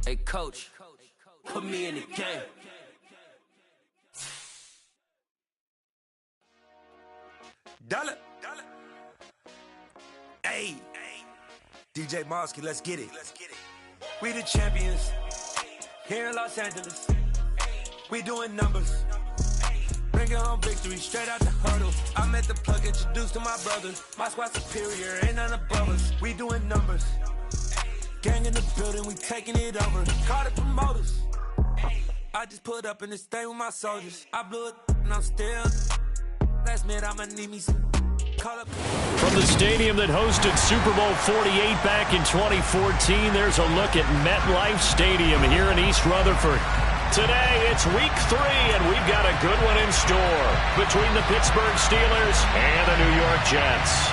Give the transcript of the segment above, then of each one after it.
Hey, coach, put me in the game. Dollar. Hey, DJ Mosky, let's get it. We the champions here in Los Angeles. We doing numbers. Bringing home victory straight out the hurdle. I'm at the plug, introduced to my brothers. My squad superior, ain't none above us. We doing numbers. Gang in the building, we taking it over. Call the promoters. I just put up in this thing with my soldiers. I blew it and I'm still. Last minute, I'ma need me some. From the stadium that hosted Super Bowl 48 back in 2014, there's a look at MetLife Stadium here in East Rutherford. Today, it's week 3, and we've got a good one in store between the Pittsburgh Steelers and the New York Jets.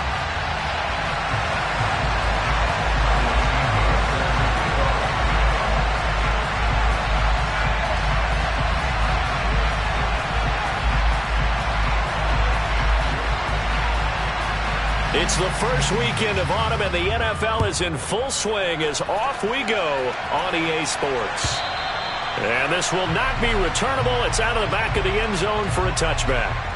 It's the first weekend of autumn, and the NFL is in full swing as off we go on EA Sports. And this will not be returnable. It's out of the back of the end zone for a touchback.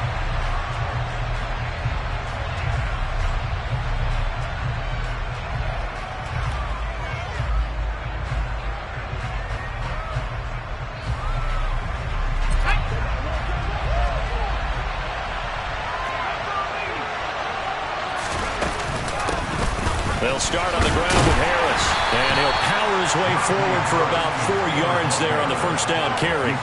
They'll start on the ground with Harris, and he'll power his way forward for about 4 yards there on the first down carry.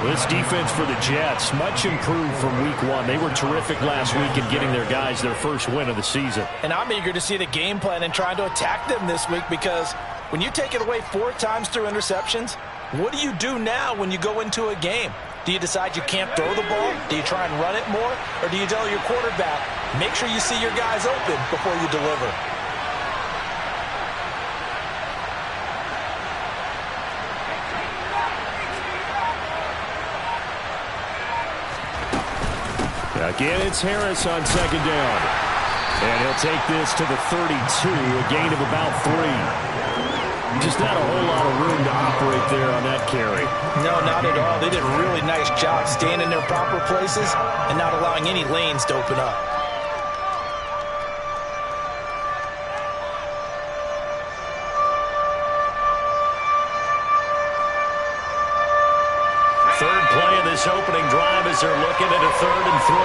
This defense for the Jets, much improved from week 1. They were terrific last week in getting their guys their first win of the season. And I'm eager to see the game plan and trying to attack them this week, because when you take it away 4 times through interceptions, what do you do now when you go into a game? Do you decide you can't throw the ball? Do you try and run it more? Or do you tell your quarterback, make sure you see your guys open before you deliver? Again, it's Harris on second down. And he'll take this to the 32, a gain of about 3. Just not a whole lot of room to operate there on that carry. No, not at all. They did a really nice job staying in their proper places and not allowing any lanes to open up. Third play of this opening drive as they're looking at a 3rd and 3.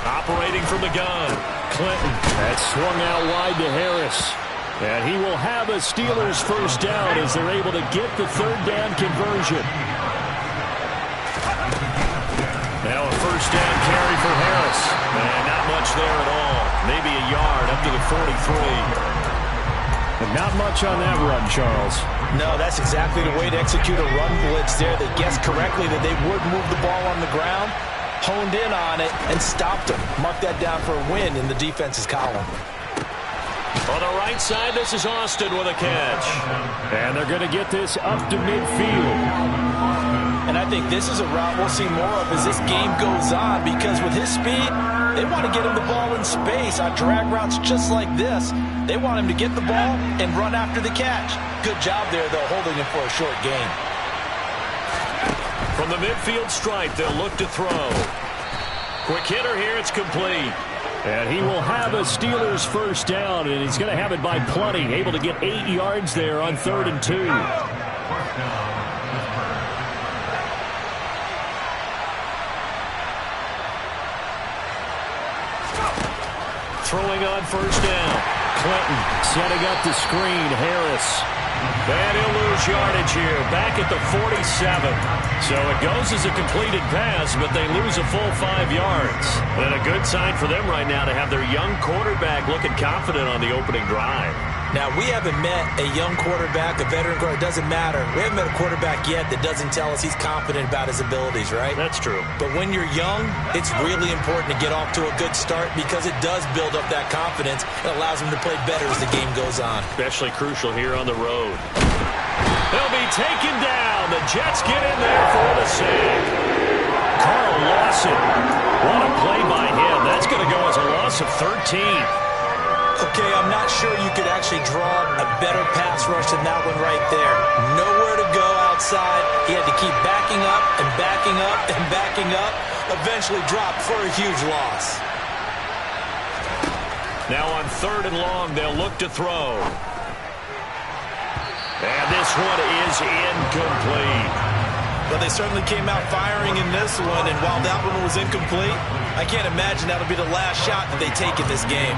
Operating from the gun, Clinton. That's swung out wide to Harris. And he will have a Steelers first down as they're able to get the 3rd down conversion. Now a first down carry for Harris. And not much there at all. Maybe a yard up to the 43. And not much on that run, Charles. No, that's exactly the way to execute a run blitz there. They guessed correctly that they would move the ball on the ground, honed in on it, and stopped them. Mark that down for a win in the defense's column. On the right side, this is Austin with a catch. And they're going to get this up to midfield. And I think this is a route we'll see more of as this game goes on, because with his speed, they want to get him the ball in space on drag routes just like this. They want him to get the ball and run after the catch. Good job there, though, holding him for a short gain. From the midfield stripe, they'll look to throw. Quick hitter here, it's complete. And he will have a Steelers first down, and he's going to have it by plenty. Able to get 8 yards there on 3rd and 2. Throwing on first down. Clinton setting up the screen. Harris. And he'll lose yardage here. Back at the 47. So it goes as a completed pass, but they lose a full 5 yards. And a good sign for them right now to have their young quarterback looking confident on the opening drive. Now, we haven't met a young quarterback, a veteran quarterback. It doesn't matter. We haven't met a quarterback yet that doesn't tell us he's confident about his abilities, right? That's true. But when you're young, it's really important to get off to a good start, because it does build up that confidence. It allows him to play better as the game goes on. Especially crucial here on the road. They'll be taken down. The Jets get in there for the sack. Carl Lawson. What a play by him. That's going to go as a loss of 13. Okay, I'm not sure you could actually draw a better pass rush than that one right there. Nowhere to go outside. He had to keep backing up and backing up and backing up. Eventually dropped for a huge loss. Now on 3rd and long, they'll look to throw. And this one is incomplete. But they certainly came out firing in this one, and while that one was incomplete, I can't imagine that'll be the last shot that they take in this game.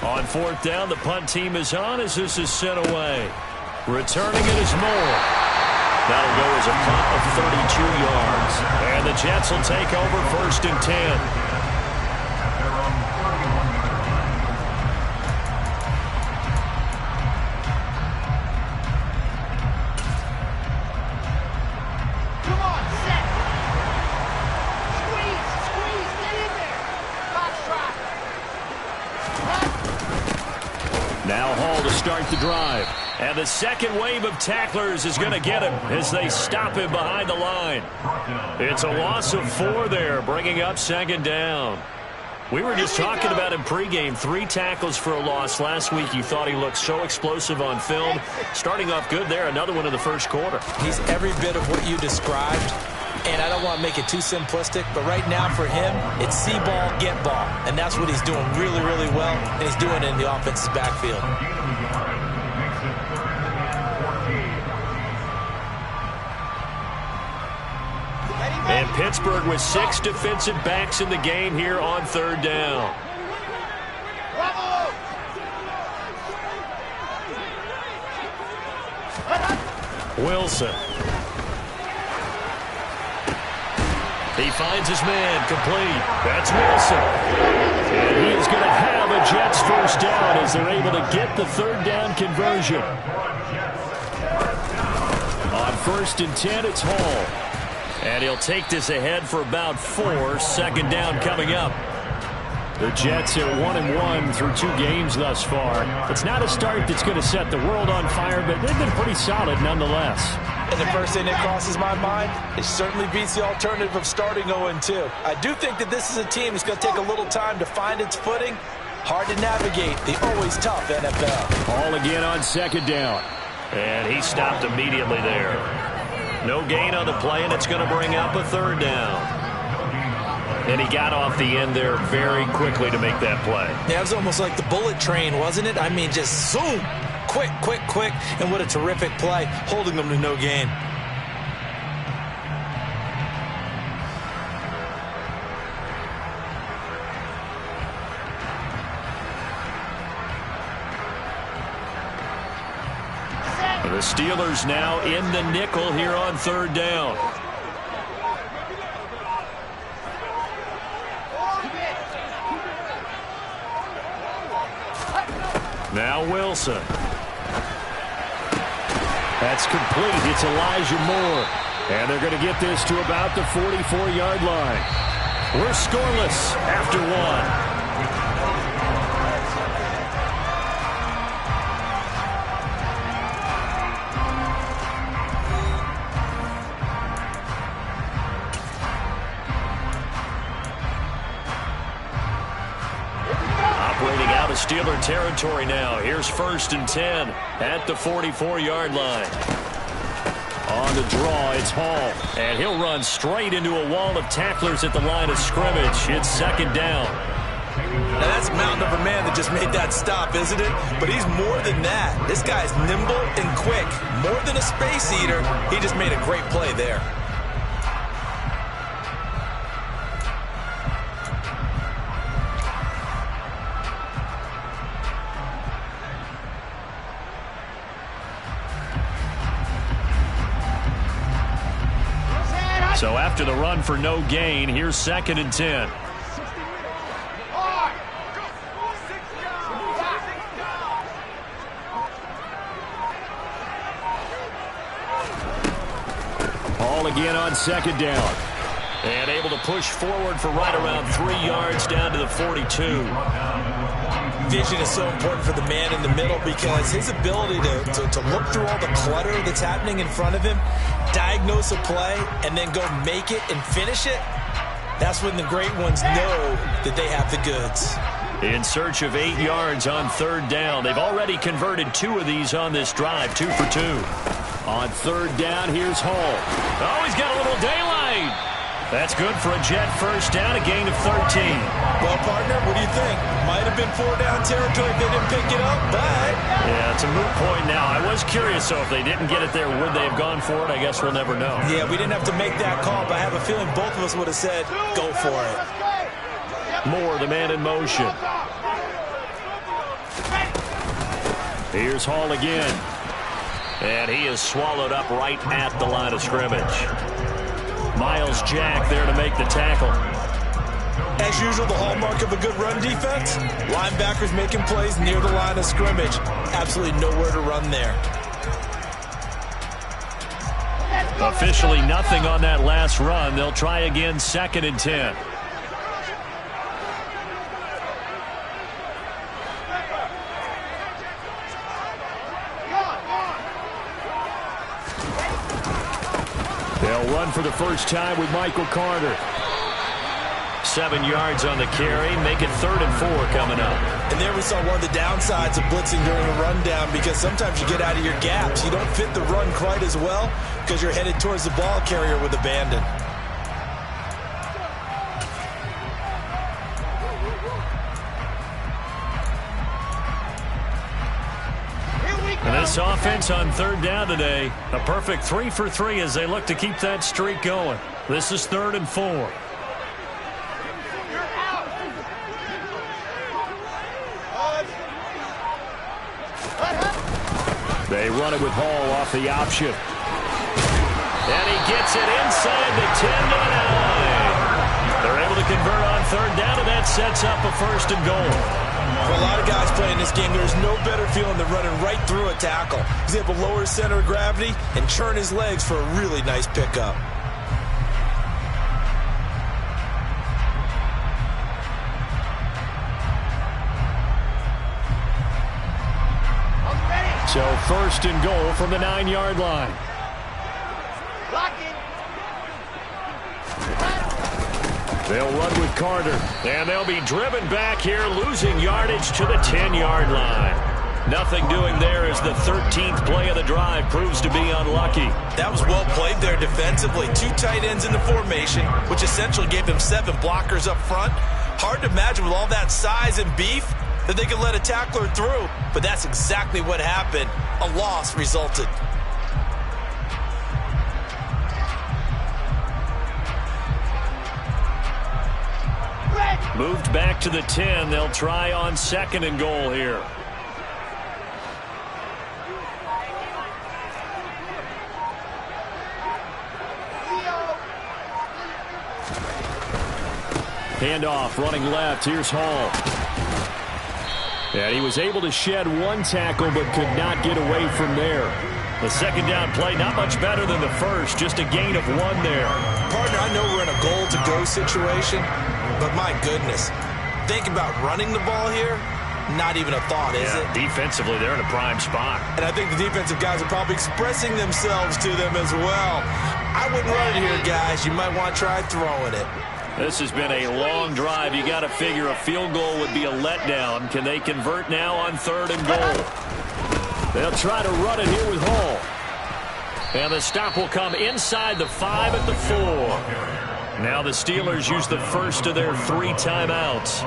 On 4th down, the punt team is on as this is sent away. Returning it is Moore. That'll go as a punt of 32 yards. And the Jets will take over 1st and 10. Now Hall to start the drive. And the second wave of tacklers is going to get him as they stop him behind the line. It's a loss of 4 there, bringing up 2nd down. We were just talking about him pregame. 3 tackles for a loss last week. You thought he looked so explosive on film. Starting off good there, another one in the first quarter. He's every bit of what you described. And I don't want to make it too simplistic, but right now for him, it's see ball, get ball. And that's what he's doing really, really well, and he's doing it in the offense's backfield. And Pittsburgh with 6 defensive backs in the game here on 3rd down. Wilson. He finds his man, complete. That's Wilson. And he is going to have a Jets first down as they're able to get the 3rd down conversion. On 1st and 10, it's Hall. And he'll take this ahead for about 4. 2nd down coming up. The Jets are 1-1 through 2 games thus far. It's not a start that's going to set the world on fire, but they've been pretty solid nonetheless. And the first thing that crosses my mind, it certainly beats the alternative of starting 0-2. I do think that this is a team that's going to take a little time to find its footing. Hard to navigate the always tough NFL. All again on 2nd down. And he stopped immediately there. No gain on the play, and it's going to bring up a 3rd down. And he got off the end there very quickly to make that play. Yeah, it was almost like the bullet train, wasn't it? I mean, just zoom. Quick, quick, quick. And what a terrific play, holding them to no gain. The Steelers now in the nickel here on 3rd down. Now Wilson. That's complete. It's Elijah Moore. And they're going to get this to about the 44-yard line. We're scoreless after 1. Steeler territory now. Here's 1st and 10 at the 44-yard line. On the draw, it's Hall. And he'll run straight into a wall of tacklers at the line of scrimmage. It's 2nd down. Now that's a mountain of a man that just made that stop, isn't it? But he's more than that. This guy's nimble and quick. More than a space eater, he just made a great play there. So after the run for no gain, here's 2nd and 10. Hall again on 2nd down. And able to push forward for right around 3 yards down to the 42. Vision is so important for the man in the middle because his ability to look through all the clutter that's happening in front of him, diagnose a play, and then go make it and finish it, That's when the great ones know that they have the goods. In search of 8 yards on third down. They've already converted 2 of these on this drive, 2 for 2. On third down, here's Hall. Oh, he's got a little daylight. That's good for a Jet first down, a gain of 13. Well, partner, what do you think? Might have been 4-down territory if they didn't pick it up, but... Yeah, it's a moot point now. I was curious, so if they didn't get it there, would they have gone for it? I guess we'll never know. Yeah, we didn't have to make that call, but I have a feeling both of us would have said, go for it. Moore, the man in motion. Here's Hall again. And he is swallowed up right at the line of scrimmage. Miles Jack there to make the tackle. As usual, the hallmark of a good run defense, linebackers making plays near the line of scrimmage. Absolutely nowhere to run there. Officially nothing on that last run. They'll try again, 2nd and 10. They'll run for the first time with Michael Carter. 7 yards on the carry. Make it 3rd and 4 coming up. And there we saw one of the downsides of blitzing during a rundown, because sometimes you get out of your gaps. You don't fit the run quite as well because you're headed towards the ball carrier with abandon. And this offense on third down today, a perfect 3 for 3 as they look to keep that streak going. This is 3rd and 4. They run it with Hall off the option. And he gets it inside the 10 to 9. They're able to convert on third down, and that sets up a 1st and goal. For a lot of guys playing this game, there's no better feeling than running right through a tackle. He's able to lower his center of gravity and churn his legs for a really nice pickup. So 1st and goal from the 9-yard line. They'll run with Carter, and they'll be driven back here, losing yardage to the 10-yard line. Nothing doing there as the 13th play of the drive proves to be unlucky. That was well played there defensively. 2 tight ends in the formation, which essentially gave them 7 blockers up front. Hard to imagine with all that size and beef that they could let a tackler through, but that's exactly what happened. A loss resulted. Moved back to the 10. They'll try on 2nd and goal here. Handoff, running left. Here's Hall. And he was able to shed 1 tackle but could not get away from there. The 2nd down play, not much better than the first, just a gain of 1 there. Partner, I know we're in a goal-to-go situation, but my goodness, think about running the ball here, not even a thought, is it? Defensively, they're in a prime spot. And I think the defensive guys are probably expressing themselves to them as well. I wouldn't run it here, guys. You might want to try throwing it. This has been a long drive. You got to figure a field goal would be a letdown. Can they convert now on 3rd and goal? They'll try to run it here with Hall. And the stop will come inside the 5 at the 4. Now the Steelers use the first of their 3 timeouts.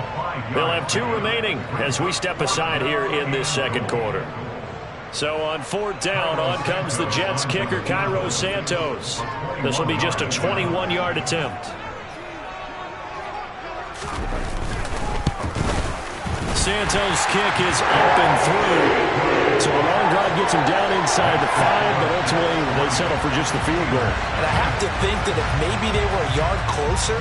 They'll have 2 remaining as we step aside here in this 2nd quarter. So on 4th down, on comes the Jets kicker, Cairo Santos. This will be just a 21-yard attempt. Santos' kick is up and through. So a long drive gets him down inside the 5, but ultimately they settle for just the field goal. And I have to think that if maybe they were a yard closer,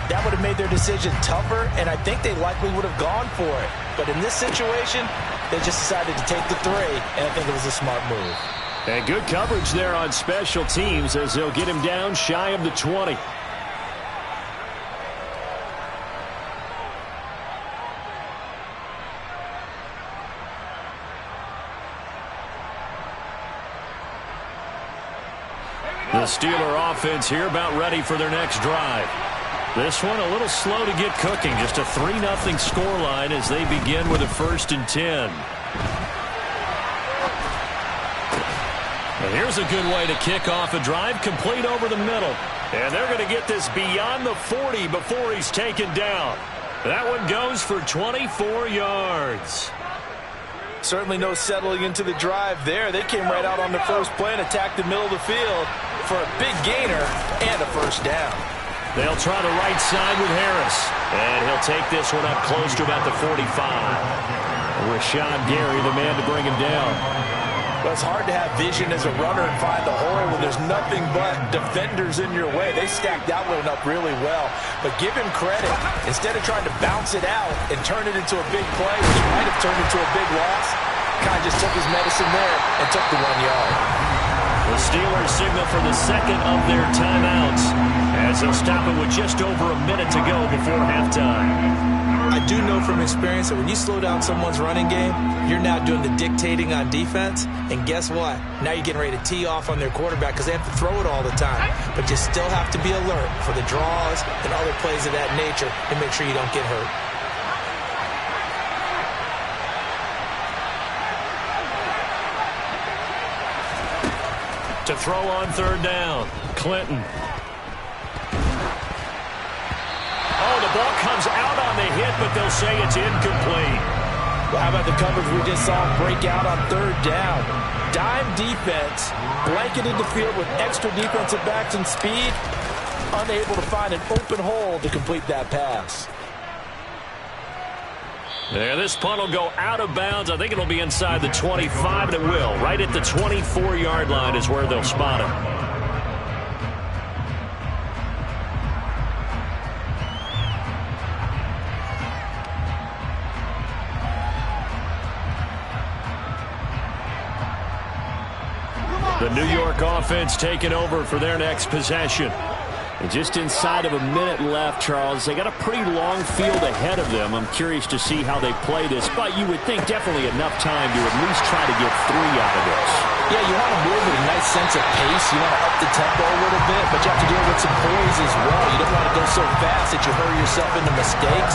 that would have made their decision tougher, and I think they likely would have gone for it. But in this situation, they just decided to take the 3, and I think it was a smart move. And good coverage there on special teams as they'll get him down shy of the 20. The Steeler offense here about ready for their next drive. This one a little slow to get cooking. Just a 3-0 scoreline as they begin with a 1st and 10. And here's a good way to kick off a drive, complete over the middle. And they're going to get this beyond the 40 before he's taken down. That one goes for 24 yards. Certainly no settling into the drive there. They came right out on the first play and attacked the middle of the field for a big gainer and a 1st down. They'll try the right side with Harris. And he'll take this one up close to about the 45. Rashawn Gary, the man to bring him down. Well, it's hard to have vision as a runner and find the hole when there's nothing but defenders in your way. They stacked that one up really well. But give him credit. Instead of trying to bounce it out and turn it into a big play, which might have turned into a big loss, kind of just took his medicine there and took the 1 yard. The Steelers signal for the second of their timeouts as they'll stop it with just over a minute to go before halftime. I do know from experience that when you slow down someone's running game, you're now doing the dictating on defense. And guess what? Now you're getting ready to tee off on their quarterback because they have to throw it all the time. But you still have to be alert for the draws and other plays of that nature and make sure you don't get hurt. To throw on 3rd down, Clinton. Oh, the ball comes out on the hit, but they'll say it's incomplete. Well, how about the coverage we just saw break out on 3rd down? Dime defense, blanketed the field with extra defensive backs and speed, unable to find an open hole to complete that pass. Yeah, this punt will go out of bounds. I think it'll be inside the 25, and it will. Right at the 24-yard line is where they'll spot it. The New York offense taking over for their next possession. And just inside of a minute left, Charles, they got a pretty long field ahead of them. I'm curious to see how they play this, but you would think definitely enough time to at least try to get 3 out of this. Yeah, you want to move with a nice sense of pace. You want to up the tempo a little bit, but you have to do it with some poise as well. You don't want to go so fast that you hurry yourself into mistakes.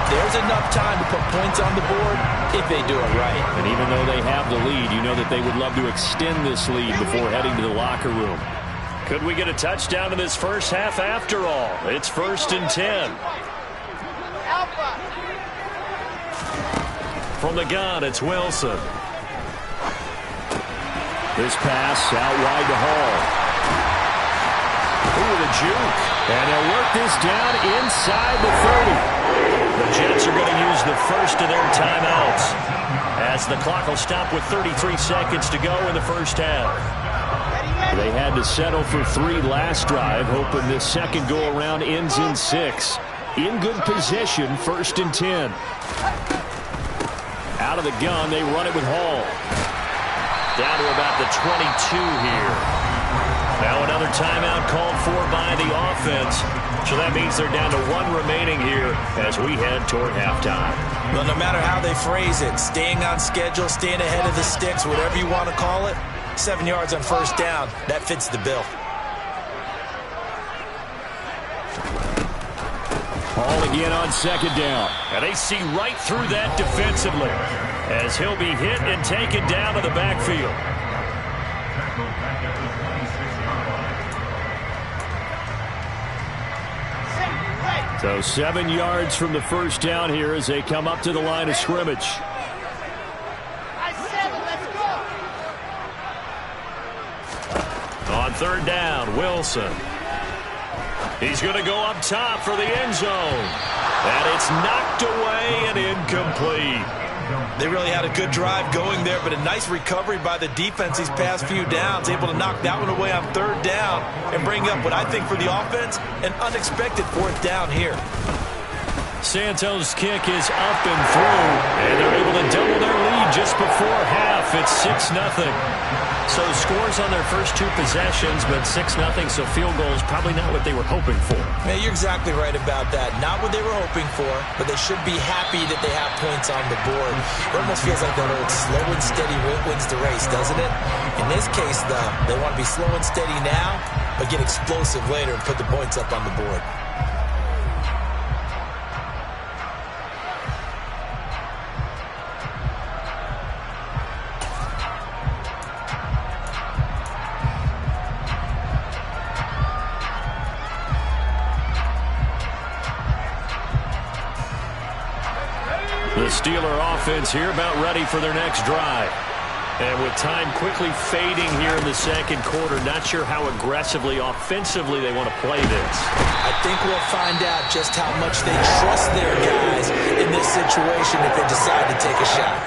There's enough time to put points on the board if they do it right. And even though they have the lead, you know that they would love to extend this lead before heading to the locker room. Could we get a touchdown in this first half after all? It's 1st and 10. From the gun, it's Wilson. This pass out wide to Hall. Ooh, the juke. And he'll work this down inside the 30. The Jets are going to use the first of their timeouts as the clock will stop with 33 seconds to go in the first half. They had to settle for 3 last drive, hoping this second go-around ends in 6. In good position, 1st and 10. Out of the gun, they run it with Hall. Down to about the 22 here. Now another timeout called for by the offense. So that means they're down to 1 remaining here as we head toward halftime. Well, no matter how they phrase it, staying on schedule, staying ahead of the sticks, whatever you want to call it, 7 yards on 1st down, that fits the bill. Hall again on 2nd down. And they see right through that defensively as he'll be hit and taken down to the backfield. So 7 yards from the 1st down here as they come up to the line of scrimmage. On 3rd down, Wilson. He's going to go up top for the end zone. And it's knocked away and incomplete. They really had a good drive going there, but a nice recovery by the defense these past few downs, able to knock that one away on 3rd down and bring up what I think for the offense, an unexpected 4th down here. Santos' kick is up and through, and they're able to double their lead just before half. It's 6-0. So scores on their first 2 possessions, but 6-0, so field goal is probably not what they were hoping for. Man, you're exactly right about that. Not what they were hoping for, but they should be happy that they have points on the board. It almost feels like that old slow and steady wins the race, doesn't it? In this case, though, they want to be slow and steady now, but get explosive later and put the points up on the board. The Steeler offense here about ready for their next drive. And with time quickly fading here in the second quarter, not sure how aggressively, offensively they want to play this. I think we'll find out just how much they trust their guys in this situation if they decide to take a shot.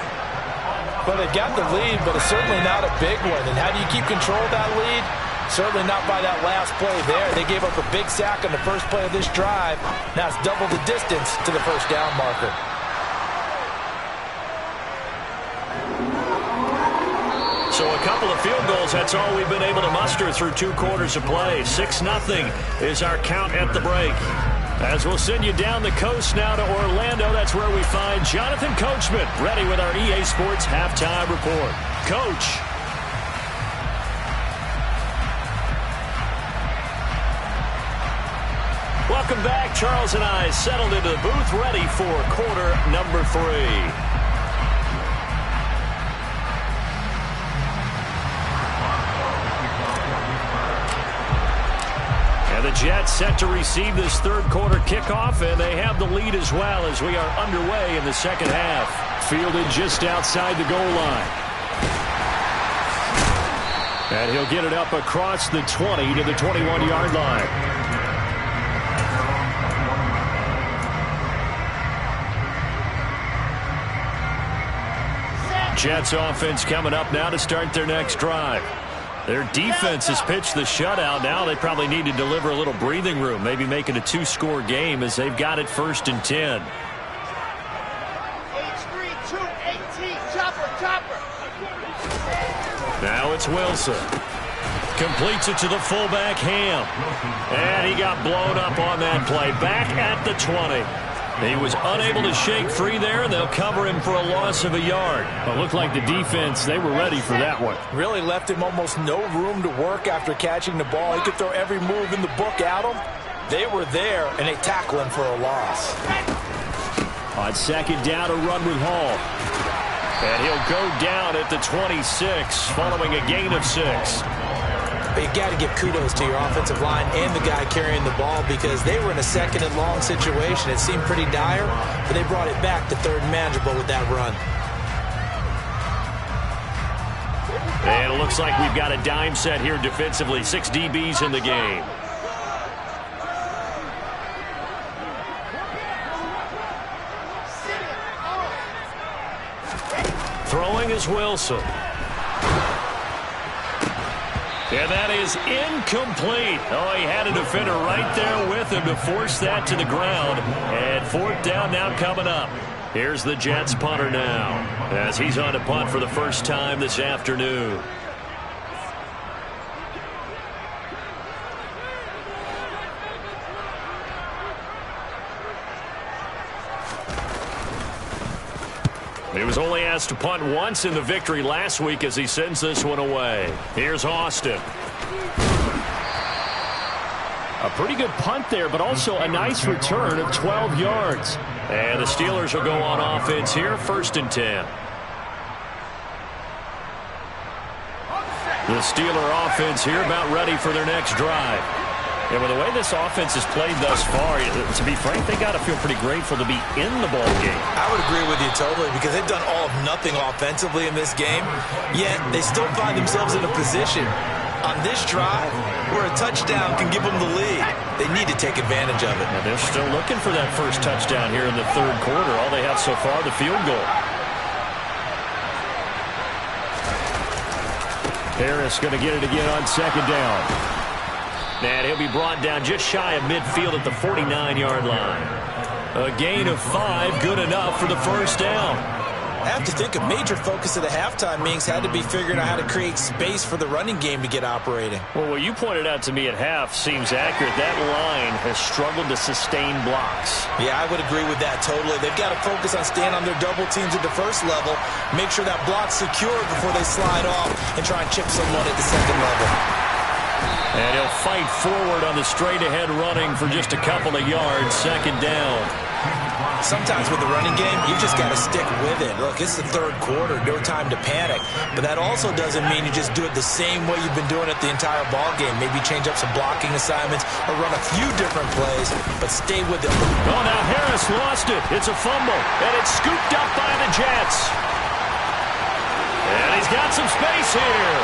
Well, they got the lead, but it's certainly not a big one. And how do you keep control of that lead? Certainly not by that last play there. They gave up a big sack on the first play of this drive. Now it's double the distance to the first down marker. So a couple of field goals, that's all we've been able to muster through 2 quarters of play. 6-0 is our count at the break. As we'll send you down the coast now to Orlando, that's where we find Jonathan Coachman, ready with our EA Sports Halftime Report. Coach. Welcome back. Charles and I settled into the booth, ready for quarter number 3. The Jets set to receive this third quarter kickoff, and they have the lead as well as we are underway in the second half. Fielded just outside the goal line. And he'll get it up across the 20 to the 21-yard line. Jets offense coming up now to start their next drive. Their defense has pitched the shutout. Now they probably need to deliver a little breathing room, maybe make it a 2-score game as they've got it 1st and 10. Now it's Wilson. Completes it to the fullback, Ham. And he got blown up on that play. Back at the 20. He was unable to shake free there, and they'll cover him for a loss of a yard. It looked like the defense, they were ready for that one. Really left him almost no room to work after catching the ball. He could throw every move in the book at him. They were there, and they tackle him for a loss. On second down, a run with Hall. And he'll go down at the 26, following a gain of 6. But you got to give kudos to your offensive line and the guy carrying the ball because they were in a 2nd and long situation. It seemed pretty dire, but they brought it back to 3rd and manageable with that run. And it looks like we've got a dime set here defensively. 6 DBs in the game. Throwing is Wilson. And that is incomplete. Oh, he had a defender right there with him to force that to the ground. And 4th down now coming up. Here's the Jets punter now as he's on to punt for the first time this afternoon. He was only asked to punt once in the victory last week as he sends this one away. Here's Austin. A pretty good punt there, but also a nice return of 12 yards. And the Steelers will go on offense here, 1st and 10. The Steeler offense here about ready for their next drive. And with the way this offense has played thus far, to be frank, they got to feel pretty grateful to be in the ball game. I would agree with you totally because they've done all of nothing offensively in this game, yet they still find themselves in a position on this drive where a touchdown can give them the lead. They need to take advantage of it. Now they're still looking for that first touchdown here in the 3rd quarter. All they have so far, the field goal. Harris going to get it again on 2nd down. And he'll be brought down just shy of midfield at the 49-yard line. A gain of 5, good enough for the first down. I have to think a major focus of the halftime meetings had to be figuring out how to create space for the running game to get operating. Well, what you pointed out to me at half seems accurate. That line has struggled to sustain blocks. Yeah, I would agree with that totally. They've got to focus on staying on their double teams at the first level, make sure that block's secure before they slide off and try and chip someone at the 2nd level. And he'll fight forward on the straight-ahead running for just a couple of yards. 2nd down. Sometimes with the running game, you just got to stick with it. Look, it's the third quarter, no time to panic. But that also doesn't mean you just do it the same way you've been doing it the entire ball game. Maybe change up some blocking assignments or run a few different plays, but stay with it. Oh, now Harris lost it. It's a fumble, and it's scooped up by the Jets. And he's got some space here.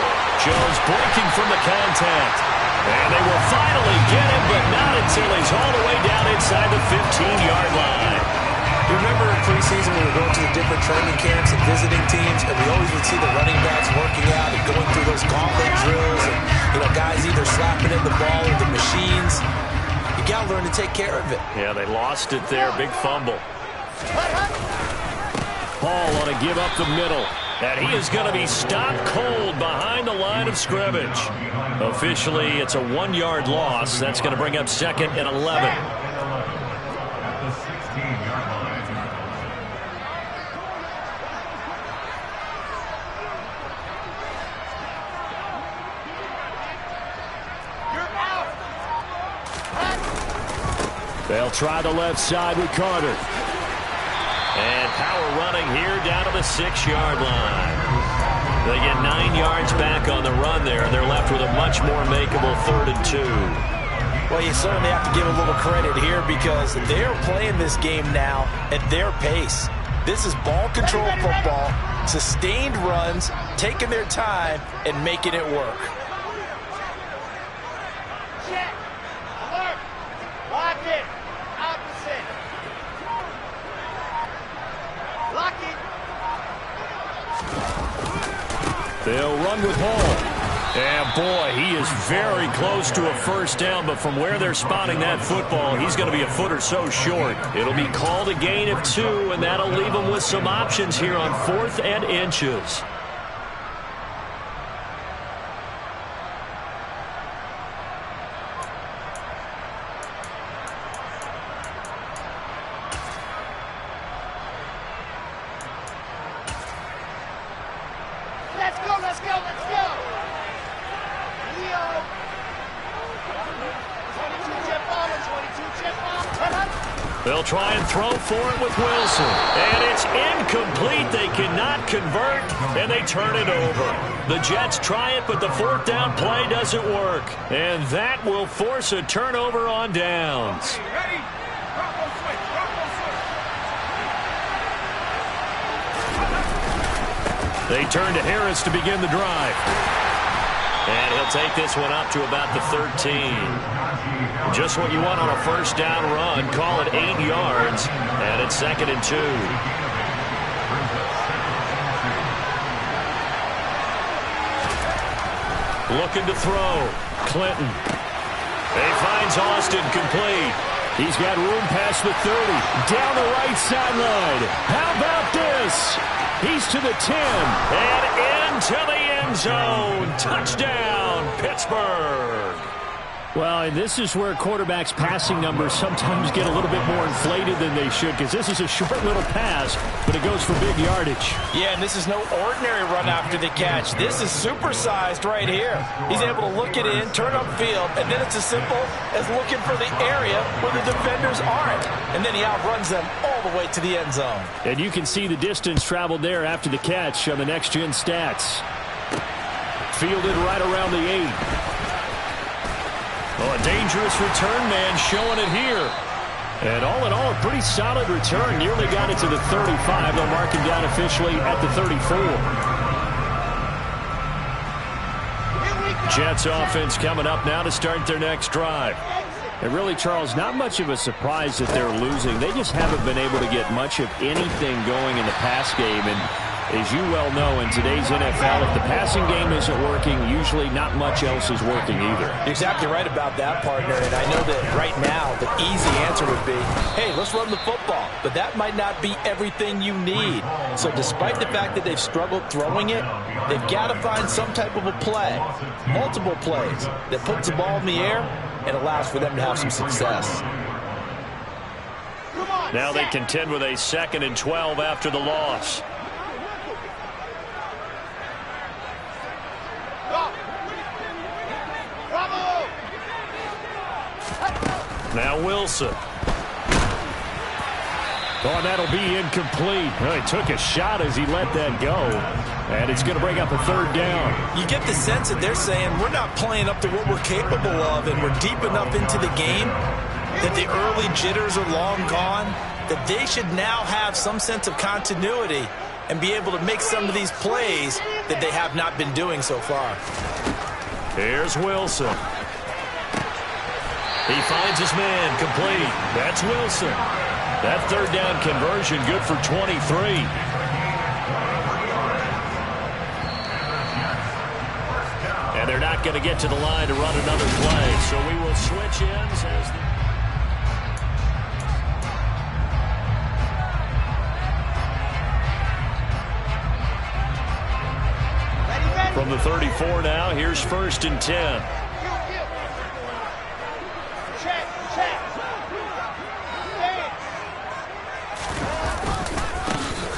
Jones breaking from the contact. And they will finally get him, but not until he's all the way down inside the 15-yard line. You remember in preseason when we were going to the different training camps and visiting teams, and we always would see the running backs working out and going through those gauntlet drills, and guys either slapping in the ball or the machines. You got to learn to take care of it. Yeah, they lost it there. Big fumble. Paul on a give up the middle. And he is going to be stopped cold behind the line of scrimmage. Officially, it's a 1-yard loss. That's going to bring up 2nd and 11. They'll try the left side with Carter. And power running here down to the 6-yard line. They get 9 yards back on the run there, and they're left with a much more makeable 3rd and 2. Well, you certainly have to give a little credit here because they're playing this game now at their pace. This is ball control football, sustained runs, taking their time, and making it work. Check. Alert. Lock it. Opposite. Lock it. They'll run with Hall. And, boy, he is very close to a first down, but from where they're spotting that football, he's going to be a foot or so short. It'll be called a gain of 2, and that'll leave him with some options here on 4th and inches. Let's go, let's go, let's go. Leo. 22 jet bomber, 22 jet bomber. They'll try and throw for it with Wilson. And it's incomplete. They cannot convert, and they turn it over. The Jets try it, but the 4th down play doesn't work. And that will force a turnover on downs. Ready? They turn to Harris to begin the drive. And he'll take this one up to about the 13. Just what you want on a first down run. Call it 8 yards. And it's 2nd and 2. Looking to throw. Clinton. He finds Austin complete. He's got room past the 30. Down the right sideline. How about this? He's to the 10. And into the end zone. Touchdown, Pittsburgh. Well, and this is where quarterbacks' passing numbers sometimes get a little bit more inflated than they should, because this is a short little pass, but it goes for big yardage. Yeah, and this is no ordinary run after the catch. This is supersized right here. He's able to look it in, turn upfield, and then it's as simple as looking for the area where the defenders aren't. And then he outruns them all the way to the end zone. And you can see the distance traveled there after the catch on the next-gen stats. Fielded right around the 8. Oh, a dangerous return man showing it here. And all in all, a pretty solid return. Nearly got it to the 35. They'll mark him down officially at the 34. Jets offense coming up now to start their next drive. And really, Charles, not much of a surprise that they're losing. They just haven't been able to get much of anything going in the pass game. And as you well know, in today's NFL, if the passing game isn't working, usually not much else is working either. You're exactly right about that, partner. And I know that right now the easy answer would be, hey, let's run the football. But that might not be everything you need. So despite the fact that they've struggled throwing it, they've got to find some type of a play, multiple plays, that puts the ball in the air and allows for them to have some success. Now they contend with a 2nd and 12 after the loss. Now Wilson. Oh, and that'll be incomplete. Well, he took a shot as he let that go. And it's going to bring up a third down. You get the sense that they're saying we're not playing up to what we're capable of, and we're deep enough into the game that the early jitters are long gone, that they should now have some sense of continuity and be able to make some of these plays that they have not been doing so far. Here's Wilson. He finds his man, complete. That's Wilson. That third down conversion good for 23. And they're not going to get to the line to run another play, so we will switch ends as from the 34 now, here's 1st and 10.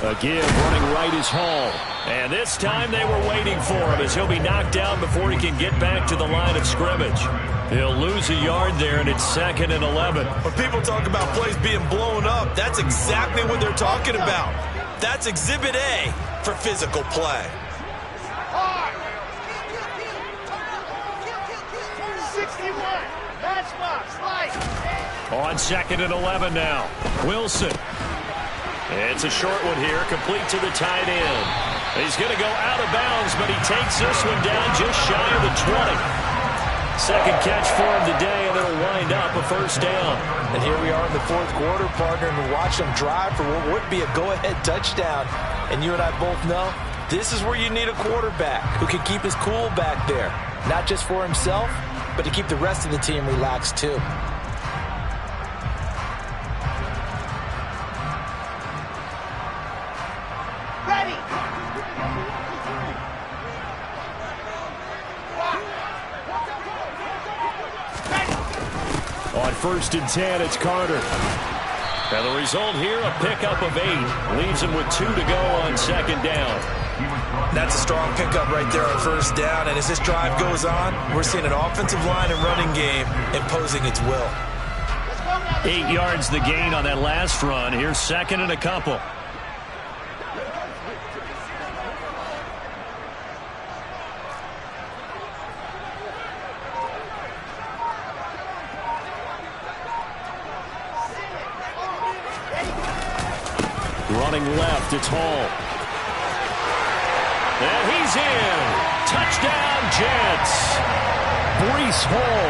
A give, running right is Hall. And this time they were waiting for him as he'll be knocked down before he can get back to the line of scrimmage. He'll lose a yard there, and it's 2nd and 11. When people talk about plays being blown up, that's exactly what they're talking about. That's Exhibit A for physical play. 61. Matchbox. Light. On 2nd and 11 now. Wilson. It's a short one here, complete to the tight end. He's going to go out of bounds, but he takes this one down just shy of the 20. Second catch for him today, and it'll wind up a 1st down. And here we are in the 4th quarter, partner, and we watch them drive for what would be a go-ahead touchdown. And you and I both know this is where you need a quarterback who can keep his cool back there, not just for himself, but to keep the rest of the team relaxed too. On 1st and 10, it's Carter. And the result here, a pickup of 8. Leaves him with 2 to go on 2nd down. That's a strong pickup right there on 1st down. And as this drive goes on, we're seeing an offensive line and running game imposing its will. 8 yards the gain on that last run. Here's 2nd and a couple. Running left, it's Hall. And he's in. Touchdown, Jets. Breece Hall,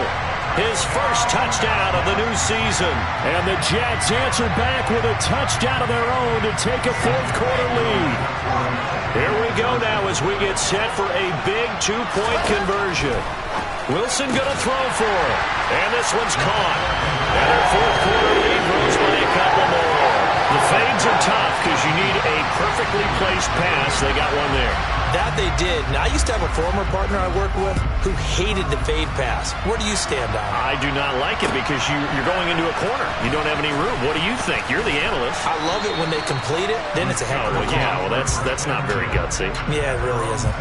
his first touchdown of the new season. And the Jets answer back with a touchdown of their own to take a 4th quarter lead. Here we go now as we get set for a big 2-point conversion. Wilson going to throw for it. And this one's caught. And their 4th quarter lead grows by a couple more. The fades are tough because you need a perfectly placed pass. They got one there. That they did. Now, I used to have a former partner I worked with who hated the fade pass. Where do you stand on it? I do not like it because you're going into a corner. You don't have any room. What do you think? You're the analyst. I love it when they complete it. Then it's a heck of a call. Yeah, well, that's not very gutsy. Yeah, it really isn't.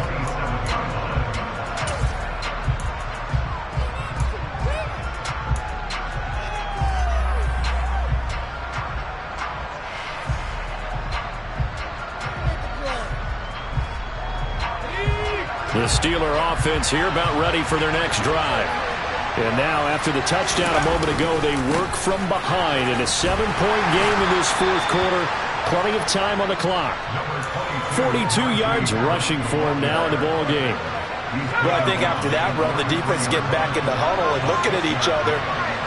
The Steeler offense here about ready for their next drive. And now, after the touchdown a moment ago, they work from behind in a 7-point game in this 4th quarter. Plenty of time on the clock. 42 yards rushing for him now in the ball game. Well, I think after that run, the defense getting back in the huddle and looking at each other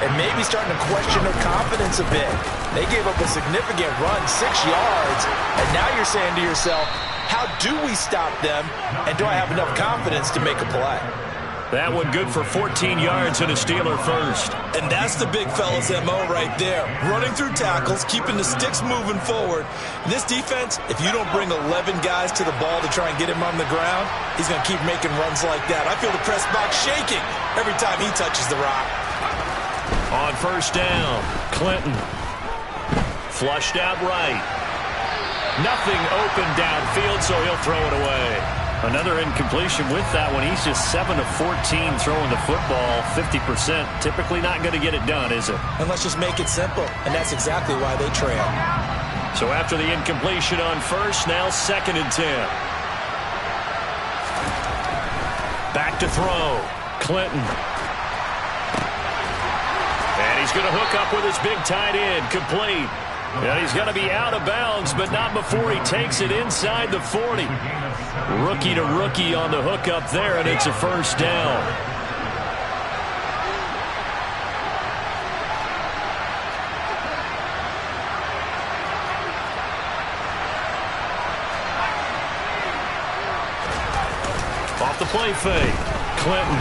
and maybe starting to question their confidence a bit. They gave up a significant run, 6 yards, and now you're saying to yourself, how do we stop them, and do I have enough confidence to make a play? That one good for 14 yards and a Steeler first. And that's the big fella's MO right there. Running through tackles, keeping the sticks moving forward. This defense, if you don't bring 11 guys to the ball to try and get him on the ground, he's going to keep making runs like that. I feel the press box shaking every time he touches the rock. On 1st down, Clinton. Flushed out right. Nothing open downfield, so he'll throw it away. Another incompletion with that one. He's just 7 of 14 throwing the football, 50%. Typically not going to get it done, is it? And let's just make it simple, and that's exactly why they trail. So after the incompletion on first, now 2nd and 10. Back to throw. Clinton. And he's going to hook up with his big tight end. Complete. And he's going to be out of bounds, but not before he takes it inside the 40. Rookie to rookie on the hook up there, and it's a first down. Off the play fake. Clinton.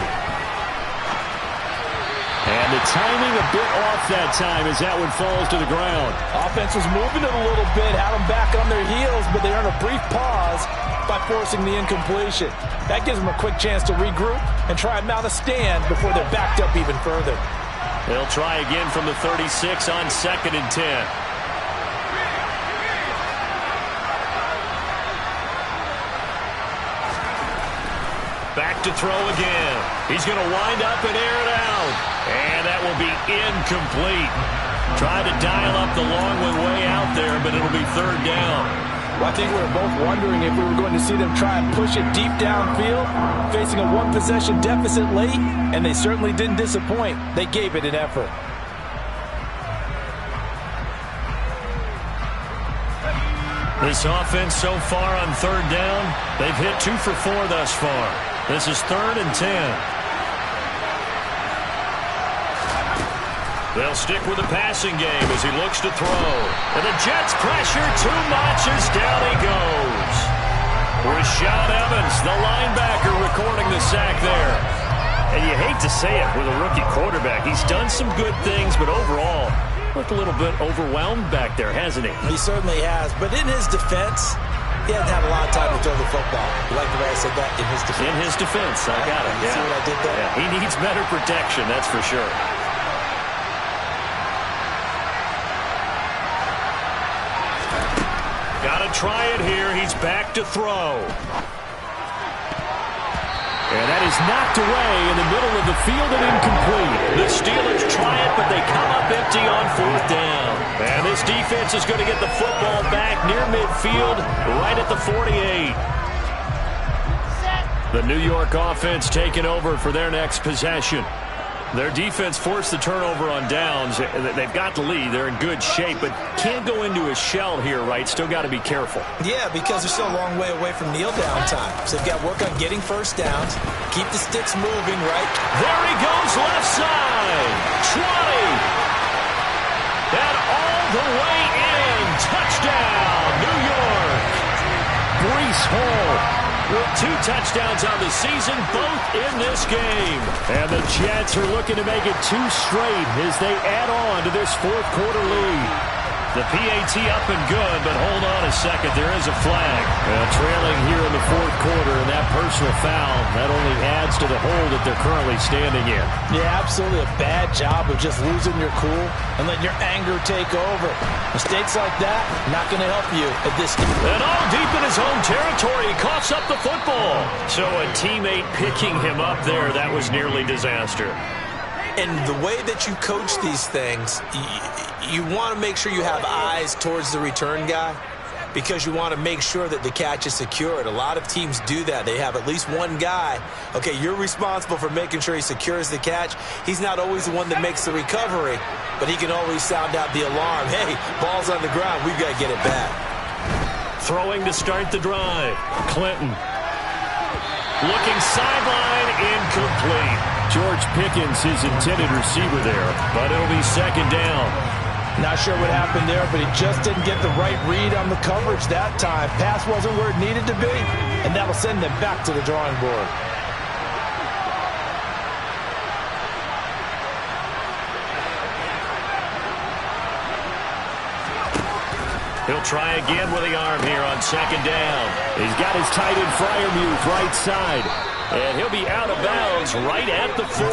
And the timing a bit off that time as that one falls to the ground. Offense was moving it a little bit, had them back on their heels, but they earned a brief pause by forcing the incompletion. That gives them a quick chance to regroup and try and mount a stand before they're backed up even further. They'll try again from the 36 on 2nd and 10. Back to throw again. He's going to wind up and air it out. And that will be incomplete. Tried to dial up the long one way out there, but it'll be 3rd down. Well, I think we were both wondering if we were going to see them try and push it deep downfield, facing a one-possession deficit late, and they certainly didn't disappoint. They gave it an effort. This offense so far on 3rd down, they've hit 2 for 4 thus far. This is 3rd and 10. They'll stick with the passing game as he looks to throw. And the Jets pressure too much as down he goes. Rashad Evans, the linebacker, recording the sack there. And you hate to say it with a rookie quarterback. He's done some good things, but overall, looked a little bit overwhelmed back there, hasn't he? He certainly has. But in his defense, he hasn't had a lot of time to throw the football. You like the way I said that? In his defense. In his defense. I got it. You see what I did there? Yeah, he needs better protection, that's for sure. Got to try it here. He's back to throw. And that is knocked away in the middle of the field and incomplete. The Steelers try it, but they come up empty on 4th down. And this defense is going to get the football back near midfield, right at the 48. The New York offense taking over for their next possession. Their defense forced the turnover on downs. They've got the lead. They're in good shape, but can't go into a shell here, right? Still got to be careful. Yeah, because they're still a long way away from kneel down time. So they've got to work on getting first downs, keep the sticks moving, right? There he goes, left side. 20. And all the way in. Touchdown, New York. Breece Hall with 2 touchdowns on the season, both in this game. And the Jets are looking to make it 2 straight as they add on to this 4th quarter lead. The PAT up and good, but hold on a second. There is a flag. Trailing here in the 4th quarter, and that personal foul, that only adds to the hole that they're currently standing in. Yeah, absolutely a bad job of just losing your cool and letting your anger take over. Mistakes like that, not going to help you at this game. And all deep in his own territory, he coughs up the football. So a teammate picking him up there, that was nearly disaster. And the way that you coach these things, you want to make sure you have eyes towards the return guy because you want to make sure that the catch is secured. A lot of teams do that. They have at least one guy. Okay, you're responsible for making sure he secures the catch. He's not always the one that makes the recovery, but he can always sound out the alarm. Hey, ball's on the ground. We've got to get it back. Throwing to start the drive. Clinton. Looking sideline, incomplete. George Pickens, his intended receiver there, but it'll be 2nd down. Not sure what happened there, but he just didn't get the right read on the coverage that time. Pass wasn't where it needed to be, and that'll send them back to the drawing board. He'll try again with the arm here on 2nd down. He's got his tight end Freiermuth right side. And he'll be out of bounds right at the 40.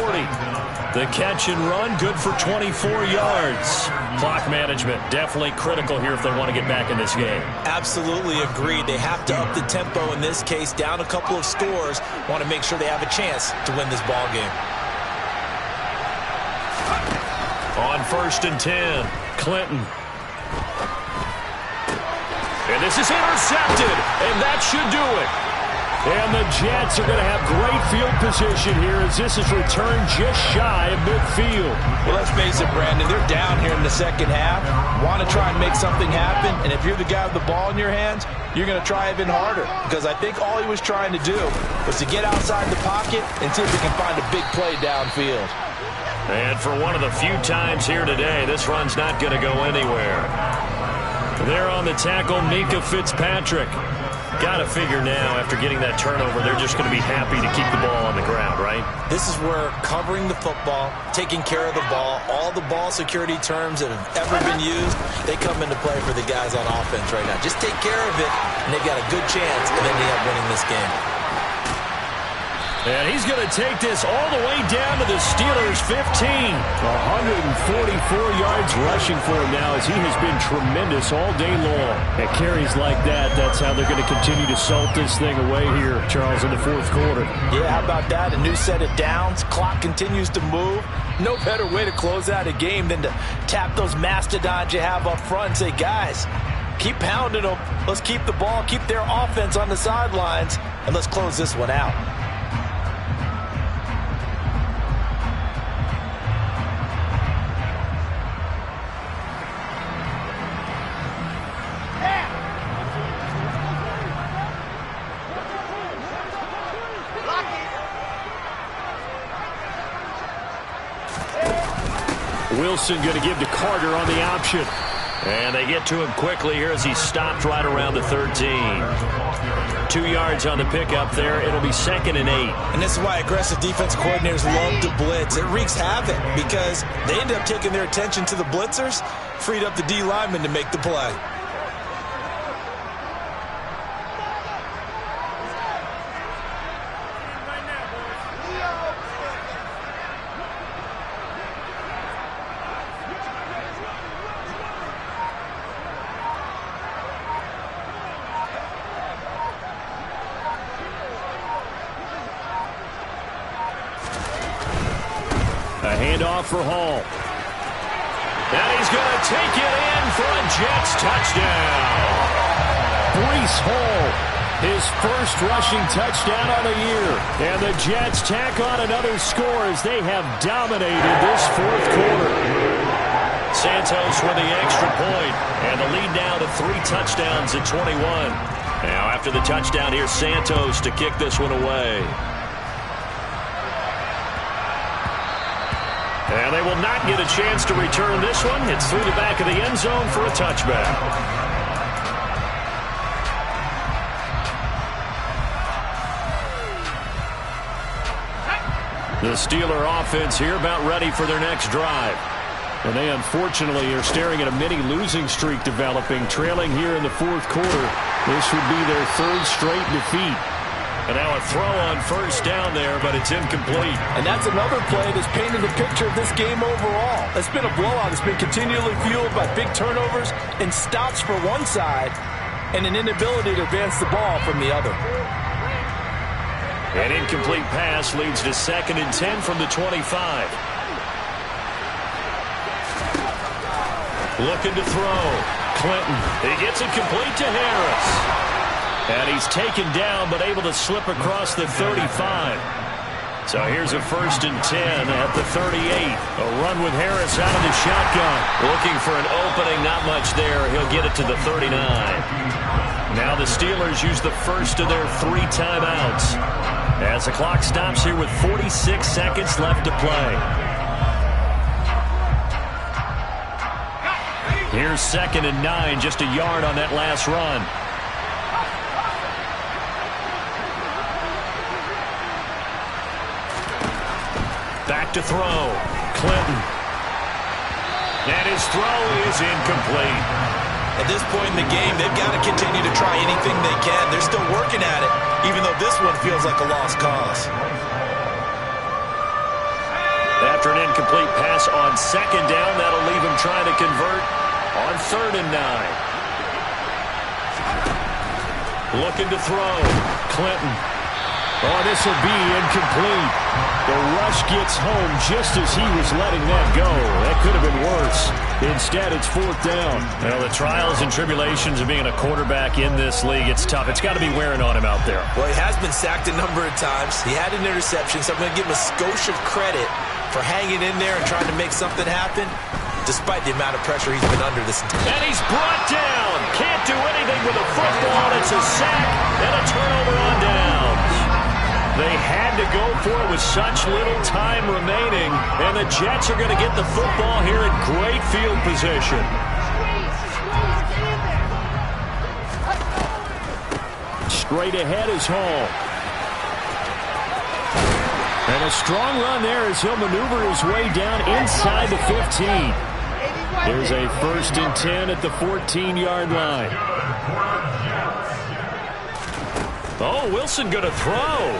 The catch and run, good for 24 yards. Clock management, definitely critical here if they want to get back in this game. Absolutely agreed. They have to up the tempo in this case, down a couple of scores. Want to make sure they have a chance to win this ball game. On 1st and 10, Clinton. And this is intercepted, and that should do it. And the Jets are going to have great field position here as this is returned just shy of midfield. Well, let's face it, Brandon, they're down here in the second half. Want to try and make something happen, and if you're the guy with the ball in your hands, you're going to try even harder, because I think all he was trying to do was to get outside the pocket and see if he can find a big play downfield. And for one of the few times here today, this run's not going to go anywhere. There on the tackle, Minkah Fitzpatrick. Got to figure now, after getting that turnover, they're just going to be happy to keep the ball on the ground, right? This is where covering the football, taking care of the ball, all the ball security terms that have ever been used, they come into play for the guys on offense right now. Just take care of it, and they've got a good chance of ending up winning this game. And he's going to take this all the way down to the Steelers' 15. 144 yards rushing for him now as he has been tremendous all day long. At carries like that, that's how they're going to continue to salt this thing away here, Charles, in the fourth quarter. Yeah, how about that? A new set of downs. Clock continues to move. No better way to close out a game than to tap those mastodons you have up front and say, guys, keep pounding them. Let's keep the ball, keep their offense on the sidelines, and let's close this one out. Wilson going to give to Carter on the option. And they get to him quickly here as he stopped right around the 13. 2 yards on the pickup there. It'll be 2nd and 8. And this is why aggressive defense coordinators love to blitz. It wreaks havoc because they end up taking their attention to the blitzers, freed up the D lineman to make the play. A handoff for Hall. And he's going to take it in for a Jets touchdown. Breece Hall, his first rushing touchdown on the year. And the Jets tack on another score as they have dominated this fourth quarter. Santos with the extra point, and the lead now to 3 touchdowns at 21. Now after the touchdown, here's Santos to kick this one away. And they will not get a chance to return this one. It's through the back of the end zone for a touchback. The Steeler offense here about ready for their next drive. And they unfortunately are staring at a mini losing streak developing, trailing here in the fourth quarter. This would be their 3rd straight defeat. And now a throw on first down there, but it's incomplete. And that's another play that's painted the picture of this game overall. It's been a blowout. It's been continually fueled by big turnovers and stops for one side and an inability to advance the ball from the other. An incomplete pass leads to 2nd and 10 from the 25. Looking to throw. Clinton. He gets it complete to Harris. And he's taken down, but able to slip across the 35. So here's a 1st and 10 at the 38. A run with Harris out of the shotgun. Looking for an opening, not much there. He'll get it to the 39. Now the Steelers use the first of their 3 timeouts as the clock stops here with 46 seconds left to play. Here's 2nd and 9, just a yard on that last run. Back to throw. Clinton. And his throw is incomplete. At this point in the game, they've got to continue to try anything they can. They're still working at it, even though this one feels like a lost cause. After an incomplete pass on 2nd down, that'll leave him trying to convert on 3rd and 9. Looking to throw. Clinton. Oh, this will be incomplete. The rush gets home just as he was letting that go. That could have been worse. Instead, it's 4th down. Well, the trials and tribulations of being a quarterback in this league, it's tough. It's got to be wearing on him out there. Well, he has been sacked a number of times. He had an interception, so I'm going to give him a skosh of credit for hanging in there and trying to make something happen, despite the amount of pressure he's been under this entire. And he's brought down. Can't do anything with a football. It's a sack and a turnover on downs. They had to go for it with such little time remaining, and the Jets are going to get the football here in great field position. Straight ahead is Hall. And a strong run there as he'll maneuver his way down inside the 15. There's a 1st and 10 at the 14-yard line. Oh, Wilson going to throw.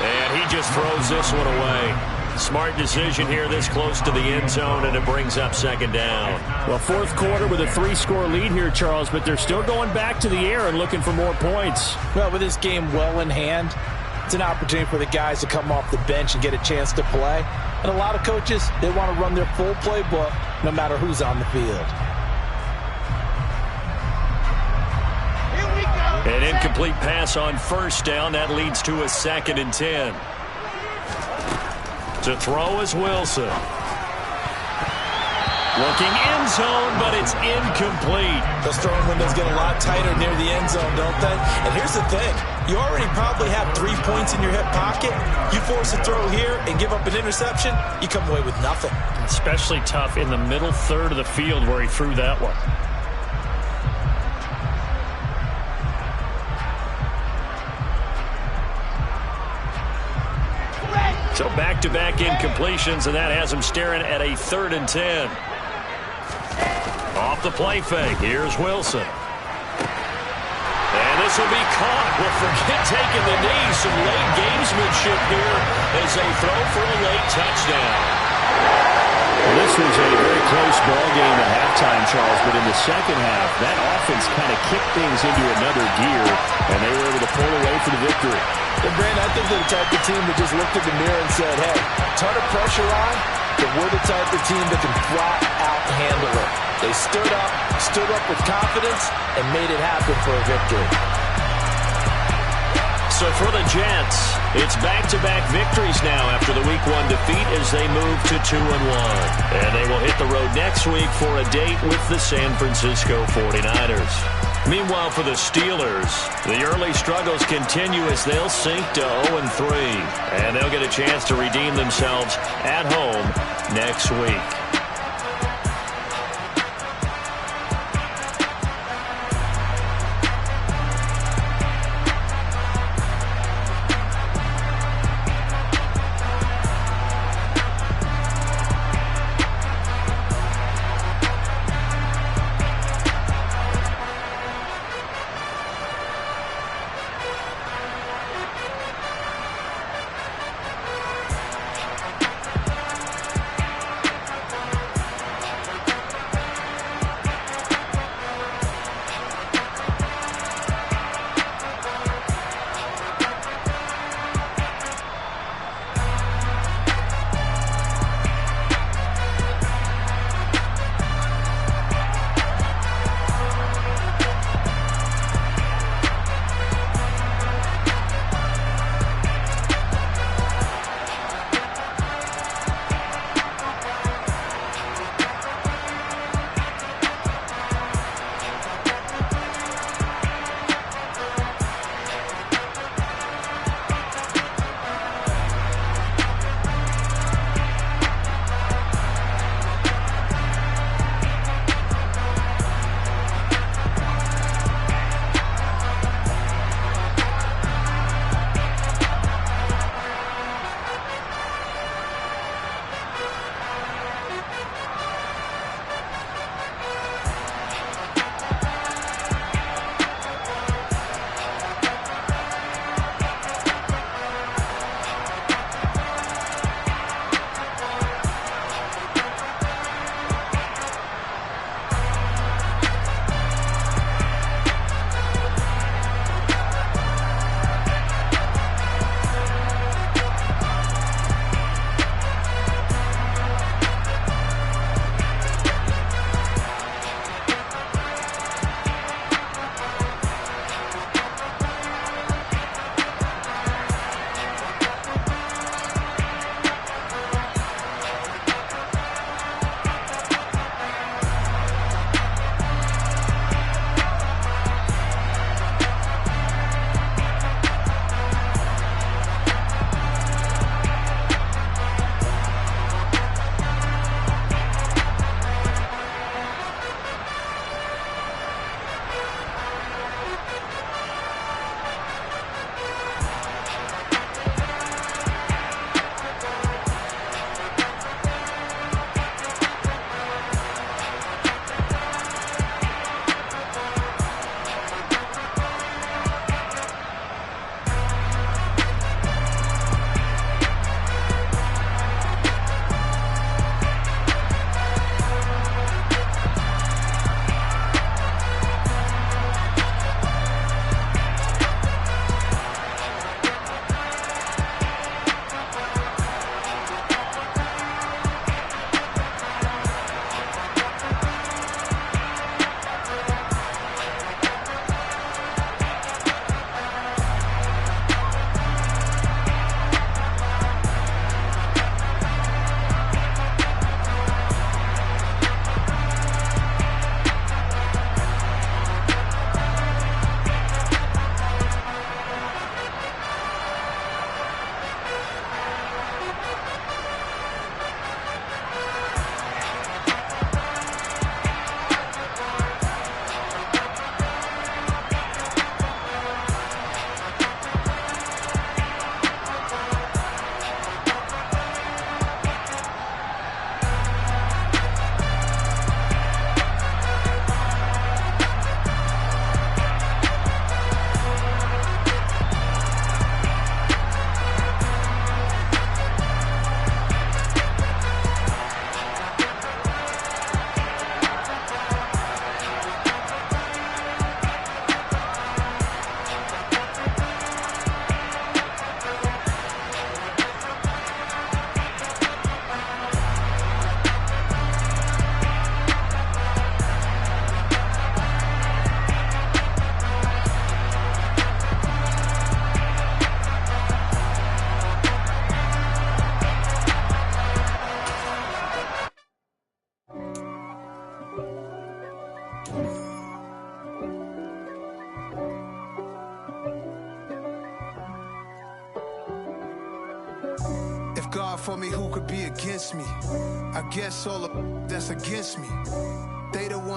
And he just throws this one away. Smart decision here this close to the end zone, and it brings up 2nd down. Well, 4th quarter with a 3-score lead here, Charles, but they're still going back to the air and looking for more points. Well, with this game well in hand, it's an opportunity for the guys to come off the bench and get a chance to play. And a lot of coaches, they want to run their full playbook no matter who's on the field. An incomplete pass on 1st down. That leads to a 2nd and 10. To throw is Wilson. Looking end zone, but it's incomplete. Those throwing windows get a lot tighter near the end zone, don't they? And here's the thing. You already probably have 3 points in your hip pocket. You force a throw here and give up an interception, you come away with nothing. Especially tough in the middle third of the field where he threw that one. So back-to-back incompletions, and that has him staring at a 3rd and 10. Off the play fake. Here's Wilson. And this will be caught. Well, forget taking the knee. Some late gamesmanship here as they throw for a late touchdown. Well, this was a very close ball game at halftime, Charles, but in the second half, that offense kind of kicked things into another gear, and they were able to pull away for the victory. And Brandon, I think they're the type of team that just looked in the mirror and said, hey, ton of pressure on, but we're the type of team that can flat out handle it. They stood up with confidence, and made it happen for a victory. So for the Jets, it's back-to-back victories now after the Week 1 defeat as they move to 2-1. And they will hit the road next week for a date with the San Francisco 49ers. Meanwhile, for the Steelers, the early struggles continue as they'll sink to 0-3. And they'll get a chance to redeem themselves at home next week. If God for me, who could be against me? I guess all of that's against me. They the one